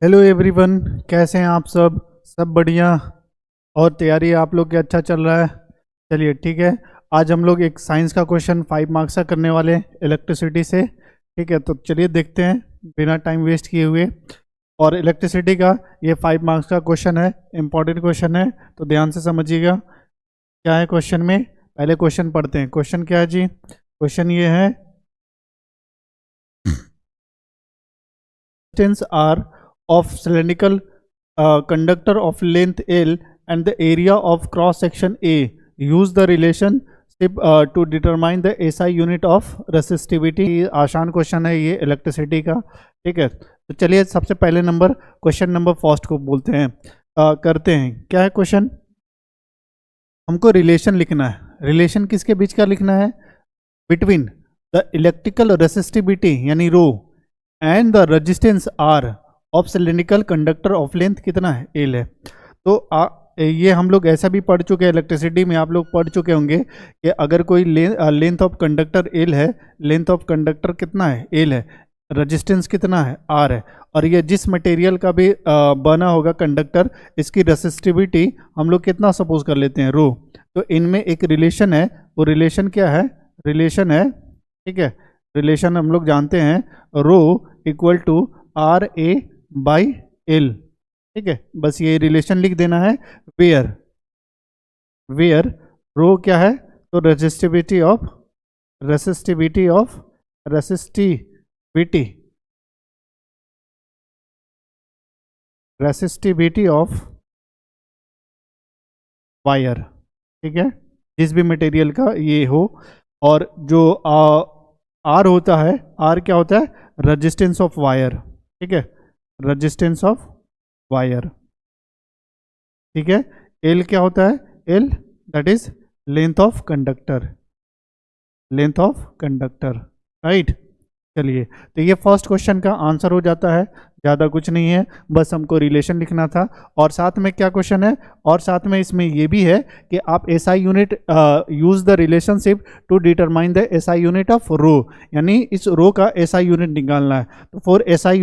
Hello everyone, कैसे हैं आप सब बढ़िया। और तैयारी आप लोग की अच्छा चल रहा है। चलिए ठीक है। आज हम लोग एक साइंस का क्वेश्चन 5 मार्क्स का करने वाले हैं इलेक्ट्रिसिटी से। ठीक है, तो चलिए देखते हैं बिना टाइम वेस्ट किए हुए। और इलेक्ट्रिसिटी का ये 5 मार्क्स का क्वेश्चन है, इंपॉर्टेंट क्वेश्चन है, तो ध्यान से समझिएगा क्या है क्वेश्चन में। पहले क्वेश्चन पढ़ते हैं। क्वेश्चन क्या है जी? क्वेश्चन ये है, resistance R of cylindrical conductor of length L and the area of cross section A. Use the relationship to determine the SI unit of resistivity. आसान क्वेश्चन है ये इलेक्ट्रिसिटी का। ठीक है, तो चलिए सबसे पहले नंबर क्वेश्चन नंबर फर्स्ट को बोलते हैं, करते हैं। क्या है क्वेश्चन? हमको रिलेशन लिखना है। रिलेशन किसके बीच का लिखना है? बिटवीन द इलेक्ट्रिकल रेसिस्टिविटी यानी rho and the resistance R of cylindrical conductor of length कितना है? एल है। तो ये हम लोग ऐसा भी पढ़ चुके हैं, इलेक्ट्रिसिटी में आप लोग पढ़ चुके होंगे कि अगर कोई लेंथ ऑफ कंडक्टर एल है, लेंथ ऑफ कंडक्टर कितना है? एल है, रेजिस्टेंस कितना है? आर है। और ये जिस मटेरियल का भी बना होगा कंडक्टर, इसकी रेसिस्टिविटी हम लोग कितना सपोज कर लेते हैं? रो। तो इनमें एक रिलेशन है, वो रिलेशन क्या है? रिलेशन है, ठीक है, रिलेशन हम लोग जानते हैं, rho equal to R A by L. ठीक है, बस ये रिलेशन लिख देना है। वेयर वेयर रो क्या है? तो resistivity of resistivity of wire. ठीक है, जिस भी मटेरियल का ये हो। और जो आर होता है, आर क्या होता है? Resistance of wire. ठीक है, रेजिस्टेंस ऑफ वायर। ठीक है, एल क्या होता है? L that is length of conductor, length of conductor, right. चलिए, तो ये फर्स्ट क्वेश्चन का आंसर हो जाता है। ज़्यादा कुछ नहीं है, बस हमको रिलेशन लिखना था। और साथ में क्या क्वेश्चन है? और साथ में इसमें ये भी है कि आप SI unit use the relationship to determine the SI unit of rho, यानी इस रो का एसआई यूनिट निकालना है। तो for SI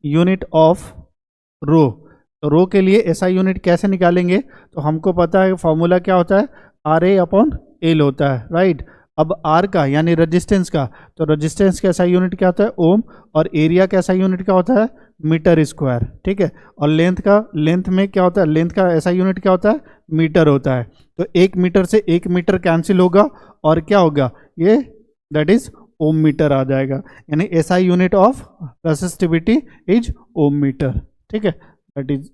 unit of rho, तो रो के लिए एसआई यूनिट कैसे निकालेंगे? तो हमको पता है फॉर्मूला क्या होता है? आर ए अपॉन एल होता है, राइट। अब आर का यानी रेजिस्टेंस का, तो रेजिस्टेंस का एसआई यूनिट क्या होता है? ओम। और एरिया का एसआई यूनिट क्या होता है? Metre square. ठीक है, और लेंथ में क्या होता है? लेंथ का एसआई यूनिट क्या होता है? मीटर होता है। तो 1 मीटर से 1 मीटर कैंसिल होगा, और क्या होगा? ये दैट इज ओम मीटर आ जाएगा, यानी SI unit of resistivity is ohm metre. ठीक है, दैट इज,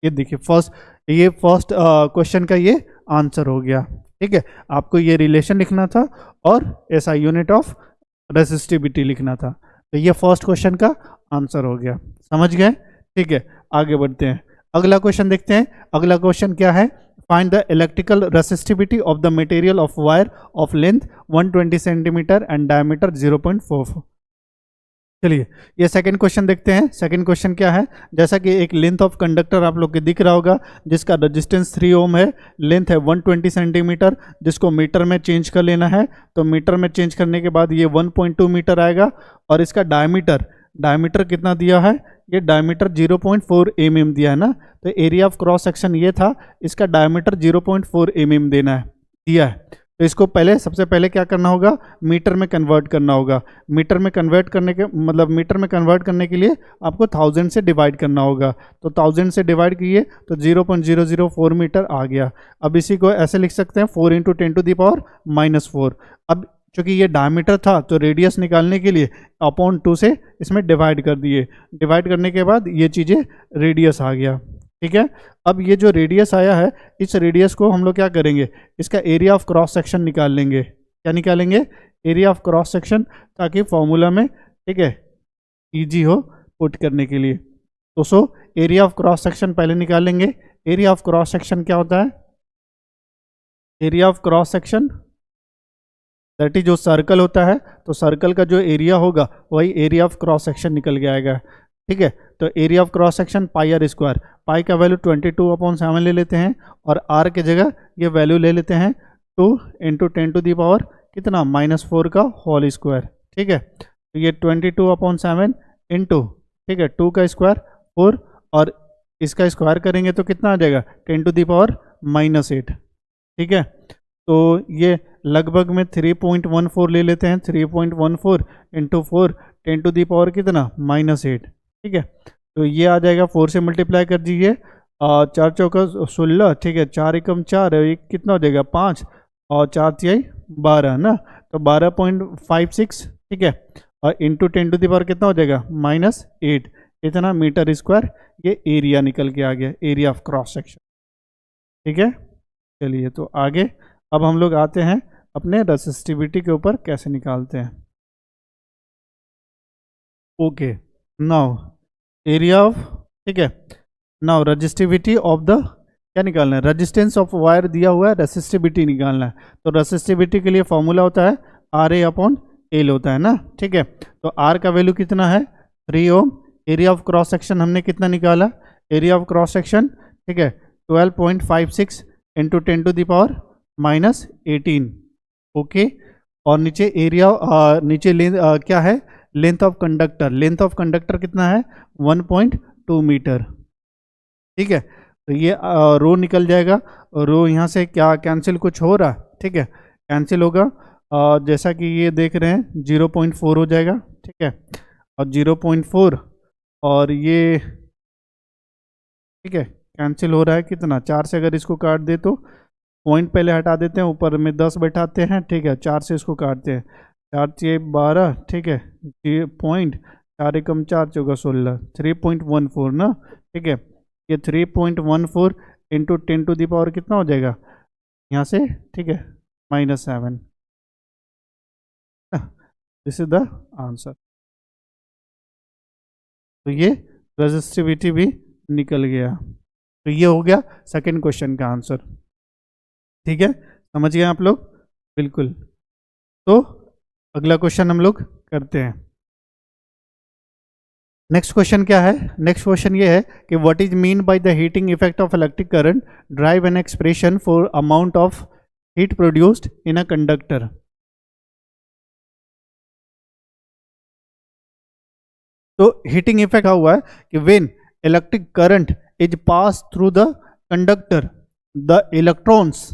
ये देखिए फर्स्ट क्वेश्चन का ये आंसर हो गया। ठीक है, आपको ये रिलेशन लिखना था और एसआई यूनिट ऑफ रेसिस्टिविटी लिखना था। तो ये फर्स्ट क्वेश्चन का आंसर हो गया, समझ गए? ठीक है, आगे बढ़ते हैं, अगला क्वेश्चन देखते हैं। अगला क्वेश्चन क्या है? Find the electrical resistivity of the material of wire of length 120 centimetre and diameter 0.44। चलिए, ये सेकंड क्वेश्चन देखते हैं। सेकंड क्वेश्चन क्या है? जैसा कि एक लेंथ ऑफ कंडक्टर आप लोग को दिख रहा होगा, जिसका रेजिस्टेंस 3 ओम है, लेंथ है 120 सेंटीमीटर, जिसको मीटर में चेंज कर लेना है। तो मीटर में चेंज करने के बाद ये 1.2 मीटर आएगा। और इसका डायमीटर कितना दिया है? ये डायमीटर 0.4 mm दिया है ना। तो एरिया ऑफ क्रॉस सेक्शन ये था, इसका डायमीटर 0.4 mm देना है, दिया है। तो इसको सबसे पहले क्या करना होगा? मीटर में कन्वर्ट करना होगा। मीटर में कन्वर्ट करने के लिए आपको 1000 से डिवाइड करना होगा। तो 1000 से डिवाइड किए तो 0.004 मीटर आ गया। अब इसी को ऐसे लिख सकते हैं, 4 × 10⁻⁻⁴। अब चूंकि ये डायमीटर था, तो रेडियस निकालने के लिए अपॉन 2 से इसमें डिवाइड कर दिए। डिवाइड करने के बाद ये चीज़ें रेडियस आ गया। ठीक है, अब ये जो रेडियस आया है, इस रेडियस को हम लोग क्या करेंगे? इसका एरिया ऑफ क्रॉस सेक्शन निकाल लेंगे। क्या निकालेंगे? एरिया ऑफ क्रॉस सेक्शन, ताकि फॉर्मूला में, ठीक है, इजी हो पुट करने के लिए। तो एरिया ऑफ क्रॉस सेक्शन पहले निकाल लेंगे। एरिया ऑफ क्रॉस सेक्शन क्या होता है? Area of cross section that is, जो सर्कल होता है, तो सर्कल का जो एरिया होगा वही एरिया ऑफ क्रॉस सेक्शन निकल के आएगा। ठीक है, तो area of cross section πr², पाई का वैल्यू 22/7 ले लेते हैं, और r के जगह ये वैल्यू ले लेते हैं 2 × 10⁻कितना? -4 का होल स्क्वायर। ठीक है, तो ये 22/7 इंटू, ठीक है, 2 का स्क्वायर 4, और इसका स्क्वायर करेंगे तो कितना आ जाएगा 10⁻⁻8, ठीक है। तो ये लगभग में 3.14 ले लेते हैं, 3.14 इंटू 4 10 कितना -8, ठीक है। तो ये आ जाएगा, 4 से मल्टीप्लाई कर दीजिए, 4 चौका 16, ठीक है, 4 एकम 4, एक कितना हो जाएगा 5, और 4 तिहाई 12 ना, तो 12.56, ठीक है, और इंटू 10 कितना हो जाएगा -8, इतना मीटर स्क्वायर ये एरिया निकल के आ गया, एरिया ऑफ क्रॉस सेक्शन, ठीक है। चलिए तो आगे अब हम लोग आते हैं अपने रेसिस्टिविटी के ऊपर कैसे निकालते हैं। ओके, नाउ एरिया ऑफ, ठीक है, नाउ रेजिस्टिविटी ऑफ द, क्या निकालना है, रेजिस्टेंस ऑफ वायर दिया हुआ है, रेसिस्टिविटी निकालना है। तो रेसिस्टिविटी के लिए फॉर्मूला होता है RA/L होता है ना, ठीक है। तो R का वैल्यू कितना है 3 ओम, एरिया ऑफ क्रॉस सेक्शन हमने कितना निकाला, एरिया ऑफ क्रॉस सेक्शन, ठीक है, 12.56 इंटू 10⁻18, ओके। और नीचे एरिया, नीचे क्या है, length of conductor, length of conductor कितना है 1.2 मीटर, ठीक है। तो ये रो निकल जाएगा, रो यहाँ से क्या कैंसिल कुछ हो रहा है, ठीक है, कैंसिल होगा, जैसा कि ये देख रहे हैं 0.4 हो जाएगा, ठीक है, और 0.4 और ये, ठीक है, कैंसिल हो रहा है कितना, 4 से अगर इसको काट दे तो पॉइंट पहले हटा देते हैं, ऊपर में 10 बैठाते हैं, ठीक है, 4 से इसको काटते हैं, 4 से 12, ठीक है, पॉइंट 4 एकम 4 चौका 16, 3.14 ना, ठीक है। ये 3.14 इंटू 10 कितना हो जाएगा यहाँ से, ठीक है, -7, दिस इज द आंसर। तो ये रेजिस्टिविटी भी निकल गया। तो ये हो गया सेकंड क्वेश्चन का आंसर, ठीक है, समझ गए आप लोग, बिल्कुल। तो अगला क्वेश्चन हम लोग करते हैं। नेक्स्ट क्वेश्चन क्या है, नेक्स्ट क्वेश्चन ये है कि what is mean by the heating effect of electric current, drive an expression for amount of heat produced in a conductor. तो हीटिंग इफेक्ट हुआ है कि when electric current is pass through the conductor, the electrons,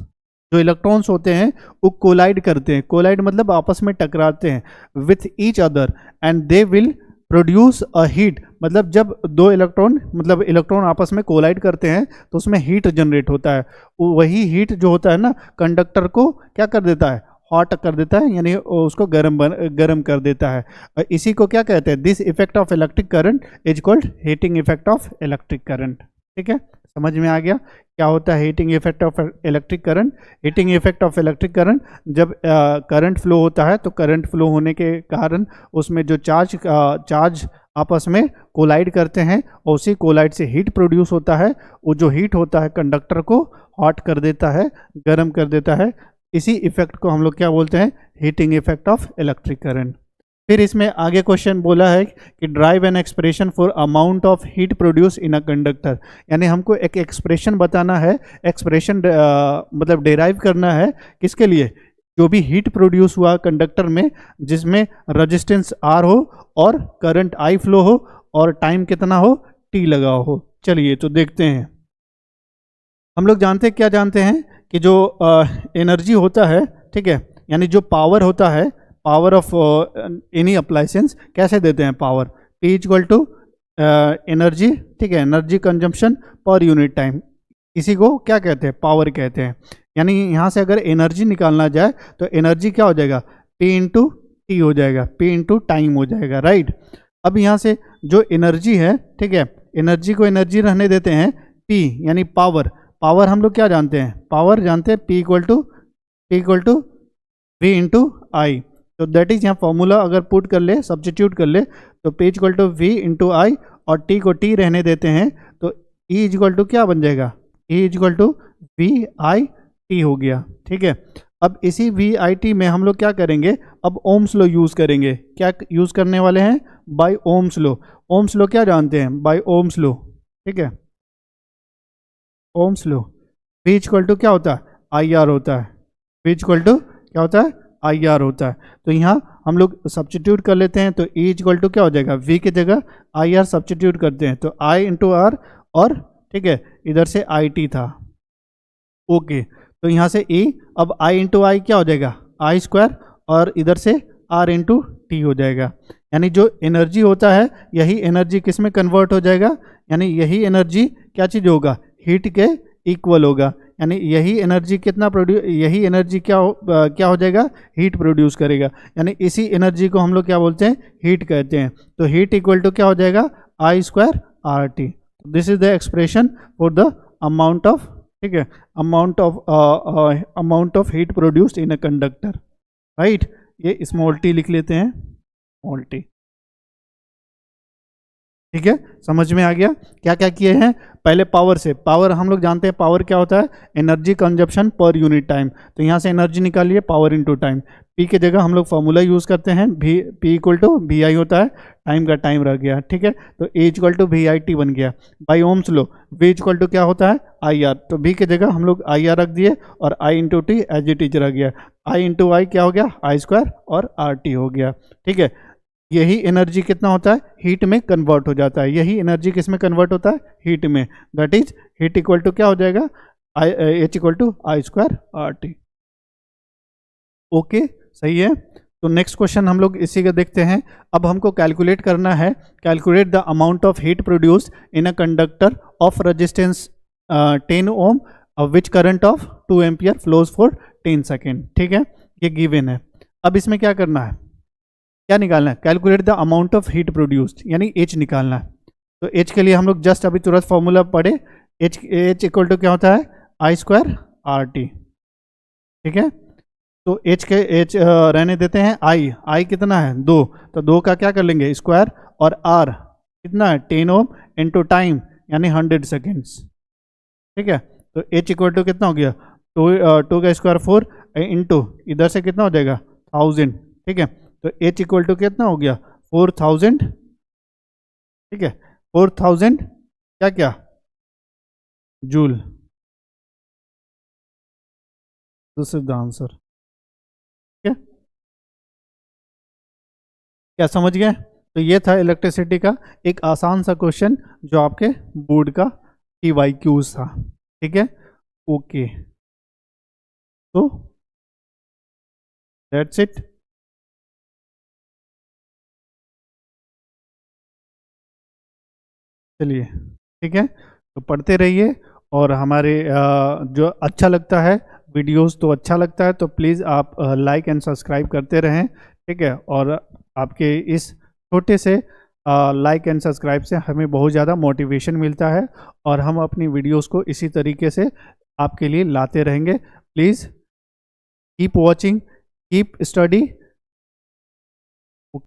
जो electrons होते हैं वो collide करते हैं, कोलाइड मतलब आपस में टकराते हैं, with each other, and they will produce a heat, मतलब जब दो इलेक्ट्रॉन, मतलब इलेक्ट्रॉन आपस में कोलाइड करते हैं तो उसमें हीट जनरेट होता है, वही हीट जो होता है ना कंडक्टर को क्या कर देता है, हॉट कर देता है, यानी उसको गर्म कर देता है। इसी को क्या कहते हैं, this effect of electric current is called heating effect of electric current, ठीक है, समझ में आ गया क्या होता है heating effect of electric current. Heating effect of electric current, जब करंट फ्लो होता है तो करंट फ्लो होने के कारण उसमें जो चार्ज आपस में कोलाइड करते हैं और उसी कोलाइड से हीट प्रोड्यूस होता है, वो जो हीट होता है कंडक्टर को हॉट कर देता है, गर्म कर देता है, इसी इफेक्ट को हम लोग क्या बोलते हैं, heating effect of electric current. फिर इसमें आगे क्वेश्चन बोला है कि drive an expression for amount of heat produce in a conductor, यानी हमको एक एक्सप्रेशन बताना है, एक्सप्रेशन मतलब डेराइव करना है किसके लिए, जो भी हीट प्रोड्यूस हुआ कंडक्टर में जिसमें रेजिस्टेंस R हो और करंट I फ्लो हो और टाइम कितना हो T लगा हो। चलिए तो देखते हैं, हम लोग जानते हैं, क्या जानते हैं कि जो एनर्जी होता है, ठीक है, यानी जो पावर होता है, पावर ऑफ एनी अप्लायंस कैसे देते हैं, power P equal to energy, ठीक है, energy consumption per unit time, इसी को क्या कहते हैं, पावर कहते हैं। यानी यहाँ से अगर एनर्जी निकालना जाए तो एनर्जी क्या हो जाएगा, P इंटू टी हो जाएगा, P इंटू टाइम हो जाएगा, राइट। अब यहाँ से जो एनर्जी है, ठीक है, एनर्जी को एनर्जी रहने देते हैं, P यानी पावर, पावर हम लोग क्या जानते हैं, पावर जानते हैं P equal to V into I. तो दैट इज यहाँ फॉर्मूला अगर पुट कर ले, सब्स्टिट्यूट कर ले, तो P equal to V into I और T को T रहने देते हैं, तो E इक्वल टू क्या बन जाएगा, E इक्वल टू VIT हो गया, ठीक है। अब इसी VIT में हम लोग क्या करेंगे, अब ओम्स लॉ यूज़ करेंगे, क्या यूज़ करने वाले हैं, by ohm's law. Ohm's law क्या जानते हैं, बाय ओम्स लॉ, ठीक है, ohm's law. V equal to क्या होता है, IR होता है, V इक्वल टू क्या होता है, आई आर होता है। तो यहाँ हम लोग सब्स्टिट्यूट कर लेते हैं, तो E इक्वल टू क्या हो जाएगा, V की जगह आई आर सब्स्टिट्यूट करते हैं, तो I इंटू आर, और ठीक है इधर से आई टी था। ओके, तो यहाँ से E, अब I इंटू आई क्या हो जाएगा, आई स्क्वायर, और इधर से R इंटू टी हो जाएगा। यानी जो एनर्जी होता है यही एनर्जी किस में कन्वर्ट हो जाएगा, यानी यही एनर्जी क्या चीज़ होगा, हीट के इक्वल होगा। यानी यही एनर्जी कितना प्रोड्यूस, यही एनर्जी क्या हो जाएगा, हीट प्रोड्यूस करेगा। यानी इसी एनर्जी को हम लोग क्या बोलते हैं, हीट कहते हैं। तो हीट इक्वल टू क्या हो जाएगा, I square R T. This is the expression for the amount of, ठीक है, amount of heat produced in a conductor, right. ये स्मॉल टी लिख लेते हैं, स्मॉल टी, ठीक है, समझ में आ गया। क्या क्या किए हैं, पहले पावर से, पावर हम लोग जानते हैं पावर क्या होता है, एनर्जी कंजप्शन पर यूनिट टाइम। तो यहाँ से एनर्जी निकालिए, पावर इनटू टाइम। पी के जगह हम लोग फॉर्मूला यूज़ करते हैं, भी पी इक्वल टू वी आई होता है, टाइम का टाइम रह गया, ठीक है। तो A equal to V I T बन गया। By Ohm's law, V equal to क्या होता है, आई आर। तो बी के जगह हम लोग आई आर रख दिए, और I into T as it is रह गया। आई इंटू आई क्या हो गया, आई स्क्वायर, और आर टी हो गया, ठीक है। यही एनर्जी कितना होता है, हीट में कन्वर्ट हो जाता है। यही एनर्जी किस में कन्वर्ट होता है, हीट में। That is heat equal to क्या हो जाएगा, H equal to I square R T. Okay, सही है। तो नेक्स्ट क्वेश्चन हम लोग इसी का देखते हैं। अब हमको कैलकुलेट करना है, calculate the amount of heat produced in a conductor of resistance 10 ohm which current of 2 ampere flows for 10 second, ठीक है, ये गिवन है। अब इसमें क्या करना है, क्या निकालना है, calculate the amount of heat produced, यानी एच निकालना है। तो एच के लिए हम लोग जस्ट अभी तुरंत फॉर्मूला पढ़े, एच इक्वल टू क्या होता है, आई स्क्वायर आर टी, ठीक है। तो एच के एच रहने देते हैं, आई कितना है 2, तो 2 का क्या कर लेंगे स्क्वायर, और आर कितना है 10 ओम इंटू टाइम यानी 100 सेकेंड्स, ठीक है। तो एच इक्वल टू कितना हो गया, 2 का स्क्वायर 4 इंटू इधर से कितना हो जाएगा 1000, ठीक है। तो एच इक्वल टू कितना हो गया 4000, ठीक है, 4000 क्या क्या joule. This is the answer, ठीक है, क्या समझ गए। तो ये था इलेक्ट्रिसिटी का एक आसान सा क्वेश्चन जो आपके बोर्ड का PYQs था, ठीक है। ओके, तो दैट्स इट। चलिए, ठीक है, तो पढ़ते रहिए, और हमारे जो अच्छा लगता है वीडियोस, तो अच्छा लगता है तो प्लीज़ आप लाइक एंड सब्सक्राइब करते रहें, ठीक है। और आपके इस छोटे से लाइक एंड सब्सक्राइब से हमें बहुत ज़्यादा मोटिवेशन मिलता है, और हम अपनी वीडियोस को इसी तरीके से आपके लिए लाते रहेंगे। Please keep watching, keep study,